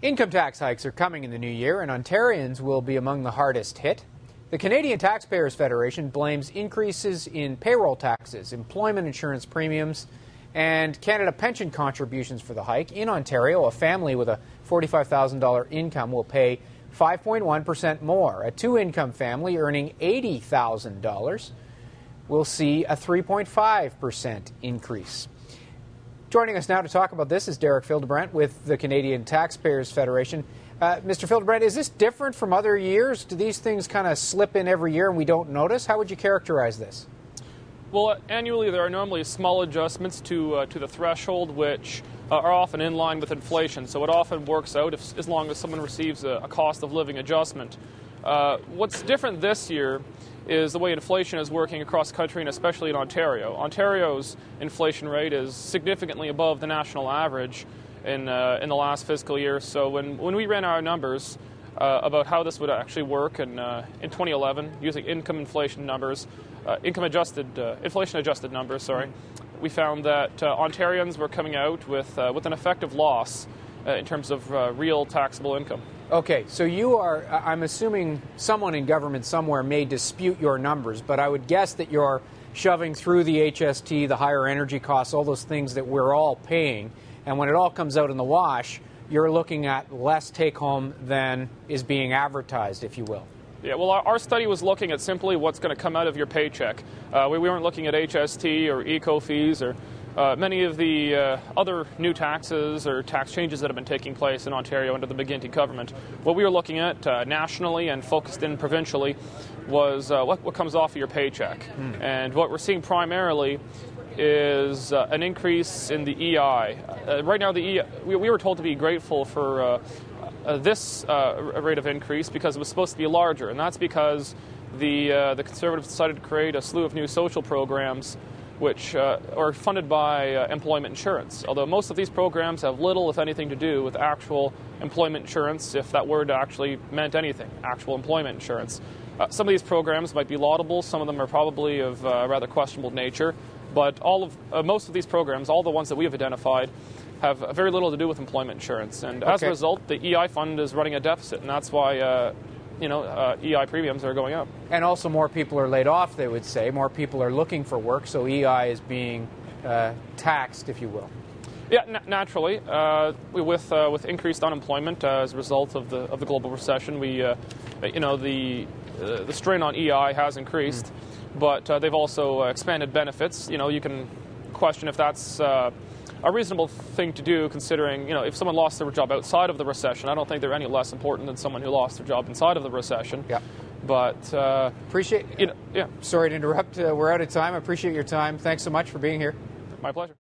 Income tax hikes are coming in the new year, and Ontarians will be among the hardest hit. The Canadian Taxpayers Federation blames increases in payroll taxes, employment insurance premiums, and Canada pension contributions for the hike. In Ontario, a family with a $45,000 income will pay 5.1% more. A two-income family earning $80,000 will see a 3.5% increase. Joining us now to talk about this is Derek Fildebrandt with the Canadian Taxpayers Federation. Mr. Fildebrandt, is this different from other years? Do these things kind of slip in every year and we don't notice? How would you characterize this? Well, annually there are normally small adjustments to the threshold, which are often in line with inflation. So it often works out as long as someone receives a cost of living adjustment. What's different this year is the way inflation is working across the country, and especially in Ontario. Ontario's inflation rate is significantly above the national average in the last fiscal year. So when we ran our numbers about how this would actually work in 2011, using inflation adjusted numbers, we found that Ontarians were coming out with an effective loss in terms of real taxable income. Okay, so I'm assuming someone in government somewhere may dispute your numbers, but I would guess that you're shoving through the HST, the higher energy costs, all those things that we're all paying, and when it all comes out in the wash, you're looking at less take-home than is being advertised, if you will. Yeah, well, our study was looking at simply what's going to come out of your paycheck. We weren't looking at HST or eco fees or many of the other new taxes or tax changes that have been taking place in Ontario under the McGuinty government. What we were looking at nationally and focused in provincially was what comes off of your paycheck. And what we're seeing primarily is an increase in the EI. Right now, we were told to be grateful for this rate of increase because it was supposed to be larger, and that's because the Conservatives decided to create a slew of new social programs which are funded by employment insurance, although most of these programs have little, if anything, to do with actual employment insurance, if that word actually meant anything, actual employment insurance. Some of these programs might be laudable, some of them are probably of rather questionable nature, but most of these programs, all the ones that we have identified, have very little to do with employment insurance. And as a result, the EI fund is running a deficit, and that's why EI premiums are going up. And also more people are laid off, they would say. More people are looking for work, so EI is being taxed, if you will. Yeah, naturally. With increased unemployment as a result of the global recession, the strain on EI has increased, but they've also expanded benefits. You can question if that's a reasonable thing to do, considering, if someone lost their job outside of the recession, I don't think they're any less important than someone who lost their job inside of the recession. Yeah. But appreciate. Yeah. Sorry to interrupt. We're out of time. I appreciate your time. Thanks so much for being here. My pleasure.